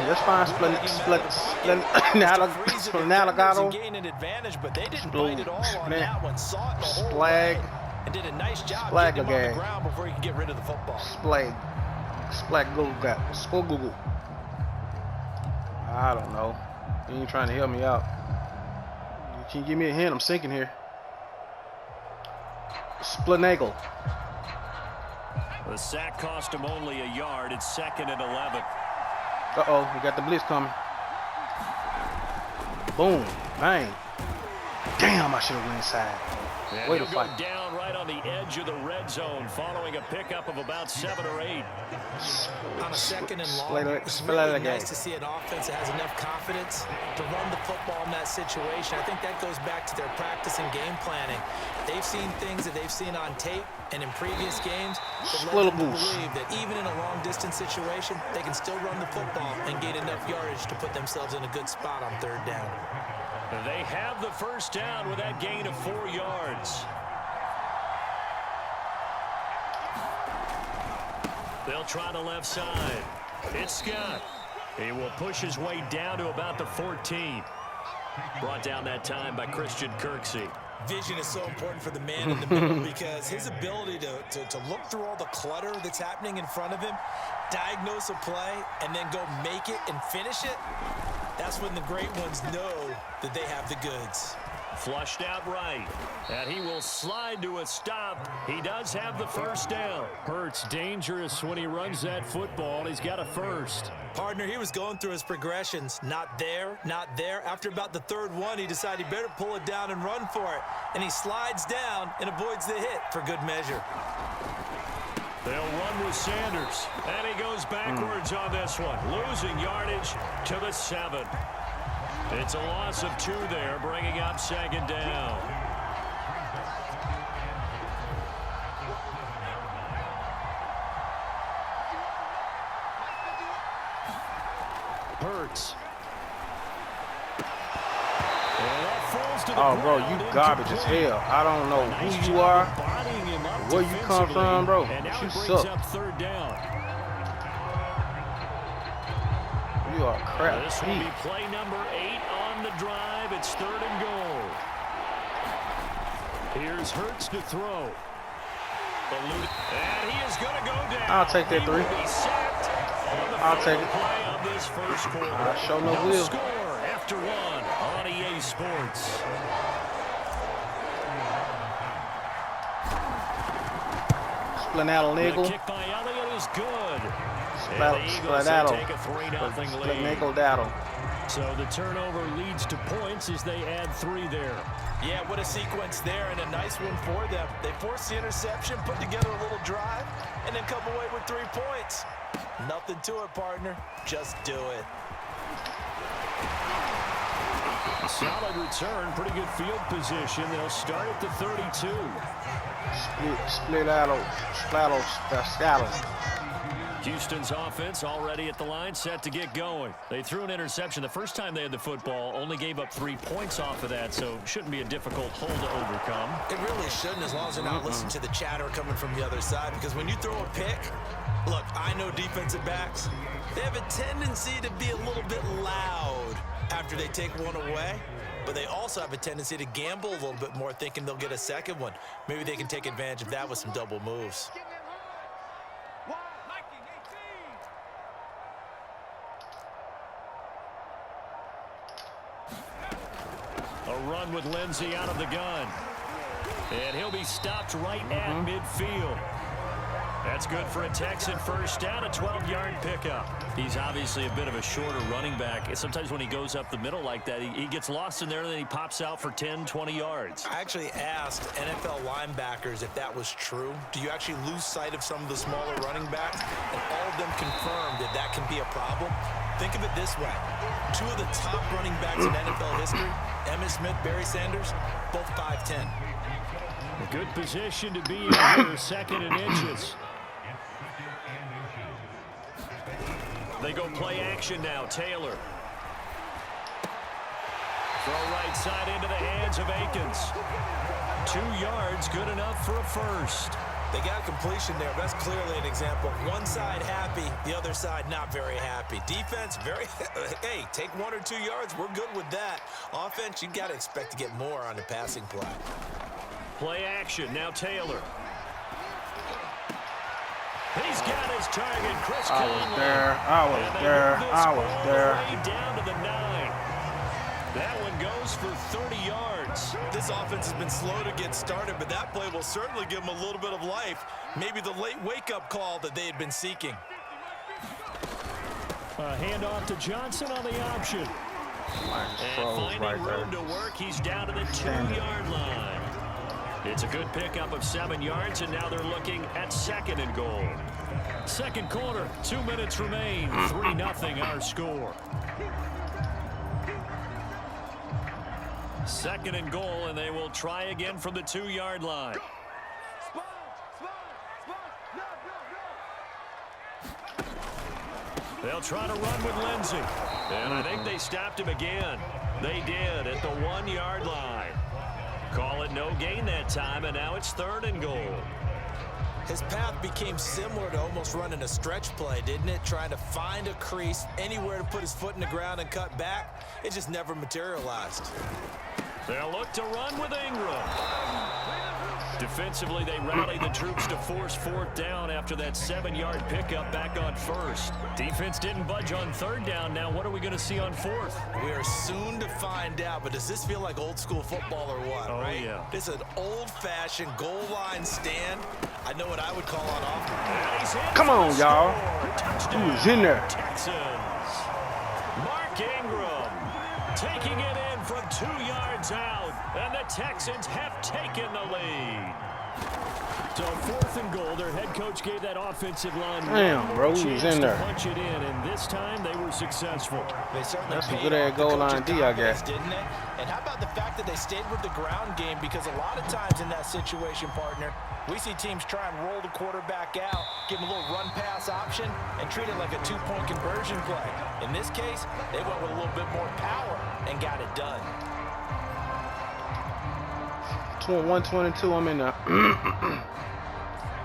That's fine. Splanagato. Splag. And did a nice job Splag getting him on the again. ground before he could get rid of the football. Splag Google. I don't know. You ain't trying to help me out. Can you give me a hint? I'm sinking here. Splanagle. The sack cost him only a yard. It's 2nd and 11. Uh-oh, we got the blitz coming. Boom. Bang. Damn, I should have went inside. And Way to he'll fight. go down right on the edge of the red zone following a pickup of about 7 or 8. On a 2nd and long, it's really nice to see an offense that has enough confidence to run the football in that situation. I think that goes back to their practice and game planning. They've seen things that they've seen on tape and in previous games that led them to believe that even in a long-distance situation, they can still run the football and gain enough yardage to put themselves in a good spot on 3rd down. They have the first down with that gain of 4 yards. They'll try the left side. It's Scott. He will push his way down to about the 14. Brought down that time by Christian Kirksey. Vision is so important for the man in the middle because his ability to look through all the clutter that's happening in front of him, diagnose a play, and then go make it and finish it, that's when the great ones know that they have the goods. Flushed out right, and he will slide to a stop. He does have the first down. Hurts dangerous when he runs that football. He's got a first. Partner, he was going through his progressions. Not there, not there. After about the 3rd one, he decided he better pull it down and run for it. And he slides down and avoids the hit for good measure. They'll run with Sanders, and he goes backwards on this one, losing yardage to the 7. It's a loss of 2 there, bringing up 2nd down. Hurts. Oh, bro, you garbage as hell. I don't know who you are, where you come from, bro. You suck. You are crap. This will be play number 8 on the drive. It's 3rd and goal. Here's Hurts to throw. And he is going to go down. I'll take that 3. I'll take it. I sure no will. Score after 1 on EA Sports. Splanagle. The kick by Elliott is good. Splanagle. So the turnover leads to points as they add 3 there. Yeah, what a sequence there, and a nice one for them. They forced the interception, put together a little drive, and then come away with 3 points. Nothing to it, partner. Just do it. Solid return, pretty good field position. They'll start at the 32. Houston's offense already at the line, set to get going. They threw an interception the first time they had the football, only gave up 3 points off of that, so shouldn't be a difficult hole to overcome. It really shouldn't, as long as they're not listening to the chatter coming from the other side, because when you throw a pick, look, I know defensive backs, they have a tendency to be a little bit loud after they take one away, but they also have a tendency to gamble a little bit more, thinking they'll get a second one. Maybe they can take advantage of that with some double moves. A run with Lindsey out of the gun. And he'll be stopped right at midfield. That's good for a Texan first down, a 12-yard pickup. He's obviously a bit of a shorter running back. Sometimes when he goes up the middle like that, he gets lost in there, and then he pops out for 10, 20 yards. I actually asked NFL linebackers if that was true. Do you actually lose sight of some of the smaller running backs? And all of them confirmed that that can be a problem. Think of it this way. 2 of the top running backs in NFL history, Emmitt Smith, Barry Sanders, both 5'10". A good position to be in here, 2nd and inches. They go play action now. Taylor. Throw right side into the hands of Akins. 2 yards, good enough for a first. They got a completion there. That's clearly an example. One side happy, the other side not very happy. Defense, hey, take 1 or 2 yards. We're good with that. Offense, you got to expect to get more on the passing play. Play action. Now Taylor. He's got his target. Chris I was there. I was there. Down to the 9. That one goes for 30 yards. This offense has been slow to get started, but that play will certainly give them a little bit of life. Maybe the late wake-up call that they had been seeking. A handoff to Johnson on the option. And finding room to work, he's down to the 2-yard line. It's a good pickup of 7 yards, and now they're looking at 2nd and goal. Second quarter, 2 minutes remain. 3-0 our score. 2nd and goal, and they will try again from the 2-yard line. They'll try to run with Lindsey. And I think they stopped him again. They did at the 1-yard line. Call it no gain that time, and now it's 3rd and goal. His path became similar to almost running a stretch play, didn't it? Trying to find a crease, anywhere to put his foot in the ground and cut back. It just never materialized. They'll look to run with Ingram. Defensively, they rallied the troops to force 4th down after that 7-yard pickup back on 1st. Defense didn't budge on 3rd down. Now what are we going to see on 4th? We are soon to find out, but does this feel like old school football or what, right? Yeah. This is an old-fashioned goal line stand. I know what I would call on offense. Come on, y'all. Who's in there? Texans. Mark Ingram taking it in from 2 yards out, and the Texans have taken the lead. So 4th and goal, their head coach gave that offensive line bro, who's in there? to punch it in, and this time they were successful. They certainly That's a good ass goal line D, I guess. Didn't it? And how about the fact that they stayed with the ground game? Because a lot of times in that situation, partner, we see teams try and roll the quarterback out, give him a little run-pass option, and treat it like a 2-point conversion play. In this case, they went with a little bit more power and got it done. 122, I'm in there.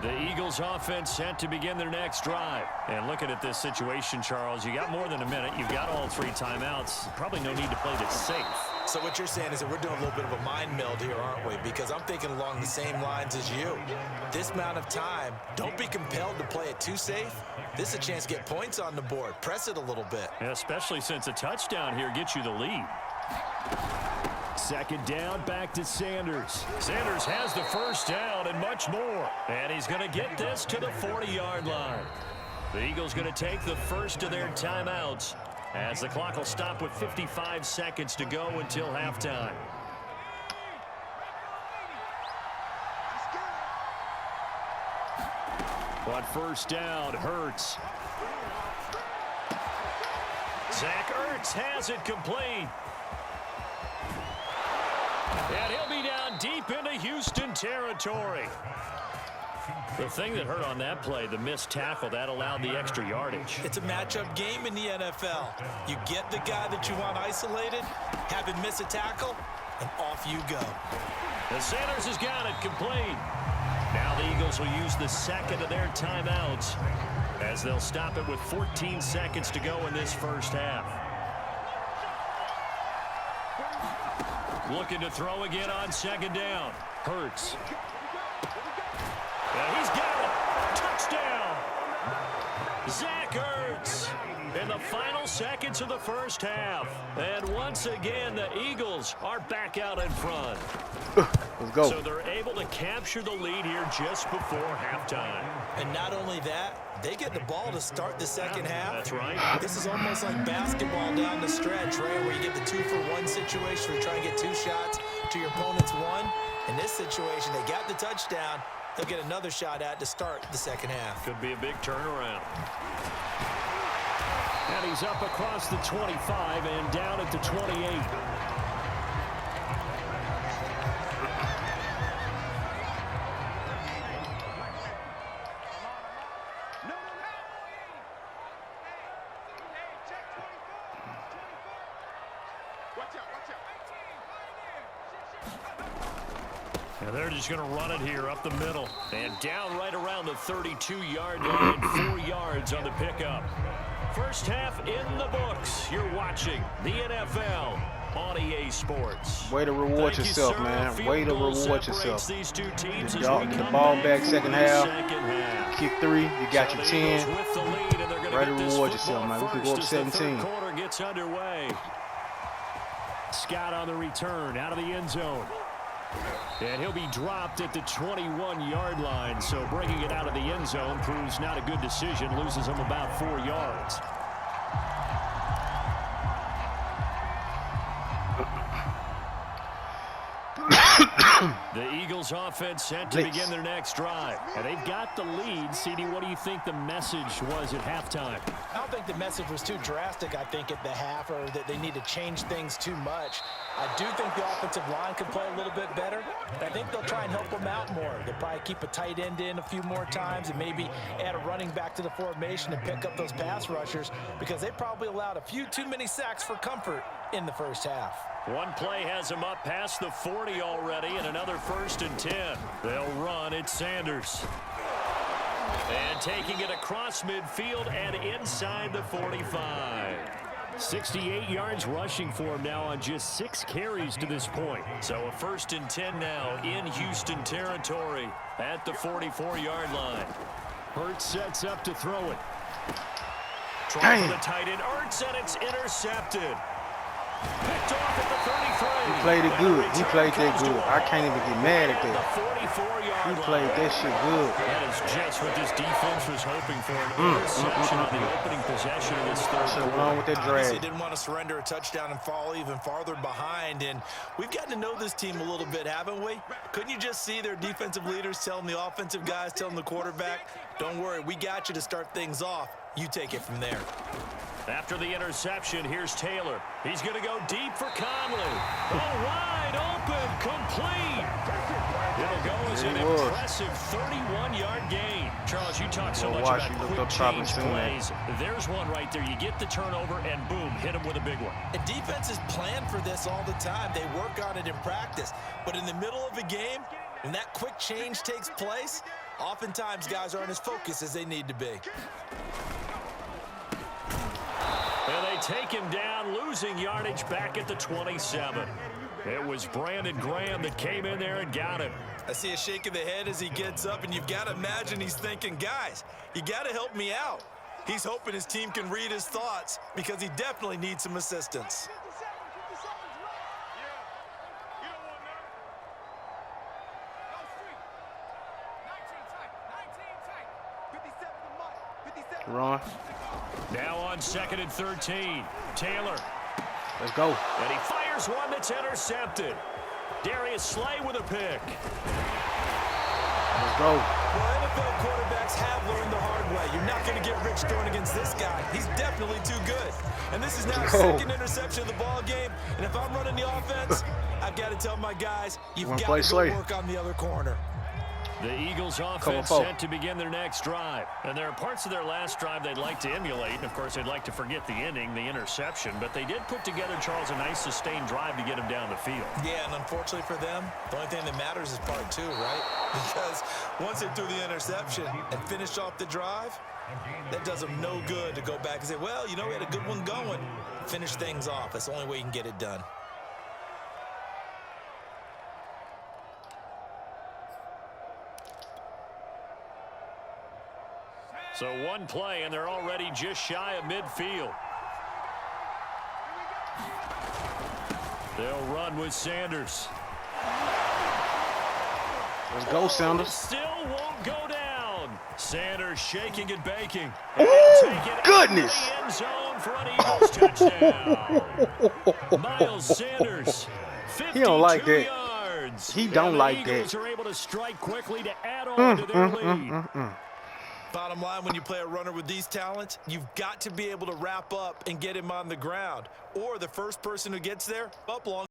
The Eagles offense set to begin their next drive. And looking at this situation, Charles, you got more than a minute. You've got all 3 timeouts. Probably no need to play this safe. So what you're saying is that we're doing a little bit of a mind meld here, aren't we? Because I'm thinking along the same lines as you. This amount of time, don't be compelled to play it too safe. This is a chance to get points on the board. Press it a little bit. Yeah, especially since a touchdown here gets you the lead. 2nd down, back to Sanders. Sanders has the 1st down and much more. And he's going to get this to the 40-yard line. The Eagles going to take the first of their timeouts as the clock will stop with 55 seconds to go until halftime. On 1st down, Hurts. Zach Ertz has it complete. And he'll be down deep into Houston territory. The thing that hurt on that play, the missed tackle, that allowed the extra yardage. It's a matchup game in the NFL. You get the guy that you want isolated, have him miss a tackle, and off you go. And Sanders has got it complete. Now the Eagles will use the 2nd of their timeouts as they'll stop it with 14 seconds to go in this first half. Looking to throw again on 2nd down. Hurts. And he's got it. Touchdown. Zach Ertz in the final seconds of the first half. And once again, the Eagles are back out in front. Let's go. So they're able to capture the lead here just before halftime. And not only that, they get the ball to start the second half. That's right. This is almost like basketball down the stretch, right, where you get the 2-for-1 situation where you try and get 2 shots to your opponent's 1. In this situation, they got the touchdown. They'll get another shot at to start the second half. Could be a big turnaround. And he's up across the 25 and down at the 28. And they're just going to run it here up the middle. And down right around the 32-yard line, 4 yards on the pickup. First half in the books. You're watching the NFL on EA Sports. Way to reward yourself, man. Way to reward yourself. The ball back second half. Kick 3. You got your 10. Way to reward yourself, man. We can go up 17. Quarter gets underway. Scott on the return out of the end zone. And he'll be dropped at the 21-yard line. So bringing it out of the end zone proves not a good decision. Loses him about 4 yards. The Eagles offense set to begin their next drive. And they've got the lead. CD, what do you think the message was at halftime? I don't think the message was too drastic, I think, at the half, or that they need to change things too much. I do think the offensive line can play a little bit better. I think they'll try and help them out more. They'll probably keep a tight end in a few more times and maybe add a running back to the formation and pick up those pass rushers, because they probably allowed a few too many sacks for comfort in the first half. One play has him up past the 40 already, and another 1st and 10. They'll run it Sanders. And taking it across midfield and inside the 45. 68 yards rushing for him now on just 6 carries to this point. So a 1st and 10 now in Houston territory at the 44-yard line. Hurts sets up to throw it. Trying for the tight end. Hurts, and it's intercepted. Picked off at the 33. He played it good. He played that good. I can't even get mad at that. He played that shit good. That is just what this defense was hoping for. An interception on the opening possession of this third quarter. Wrong with that drag. He didn't want to surrender a touchdown and fall even farther behind. And we've gotten to know this team a little bit, haven't we? Couldn't you just see their defensive leaders telling the offensive guys, telling the quarterback, don't worry, we got you to start things off. You take it from there. After the interception, here's Taylor. He's going to go deep for Conley. Oh, wide open, complete. It'll go as an impressive 31-yard gain. Charles, you talk so much about quick change plays. There's one right there. You get the turnover, and boom, hit him with a big one. And defenses plan for this all the time. They work on it in practice. But in the middle of a game, when that quick change takes place, oftentimes guys aren't as focused as they need to be. And they take him down, losing yardage back at the 27. It was Brandon Graham that came in there and got him. I see a shake of the head as he gets up, and you've got to imagine he's thinking, guys, you got to help me out. He's hoping his team can read his thoughts, because he definitely needs some assistance. Ron. Now on 2nd and 13. Taylor. Let's go. And he fires one that's intercepted. Darius Slay with a pick. Let's go. Well, NFL quarterbacks have learned the hard way. You're not going to get rich throwing against this guy. He's definitely too good. And this is now his 2nd interception of the ball game. And if I'm running the offense, I've got to tell my guys, you've got to go work on the other corner. The Eagles offense set to begin their next drive. And there are parts of their last drive they'd like to emulate. And, of course, they'd like to forget the inning, the interception. But they did put together, Charles, a nice sustained drive to get him down the field. Yeah, and unfortunately for them, the only thing that matters is part 2, right? Because once they threw the interception and finished off the drive, that does them no good to go back and say, well, you know, we had a good one going. Finish things off. That's the only way you can get it done. So one play, and they're already just shy of midfield. They'll run with Sanders. Let's go, Sanders. Still won't go down. Sanders shaking and baking. Oh, goodness. End zone for an Eagles touchdown. Miles Sanders, 52 he don't like that. yards. He don't like that. Eagles are able to strike quickly to add on to their lead. Bottom line, when you play a runner with these talents, you've got to be able to wrap up and get him on the ground. Or the first person who gets there, up long.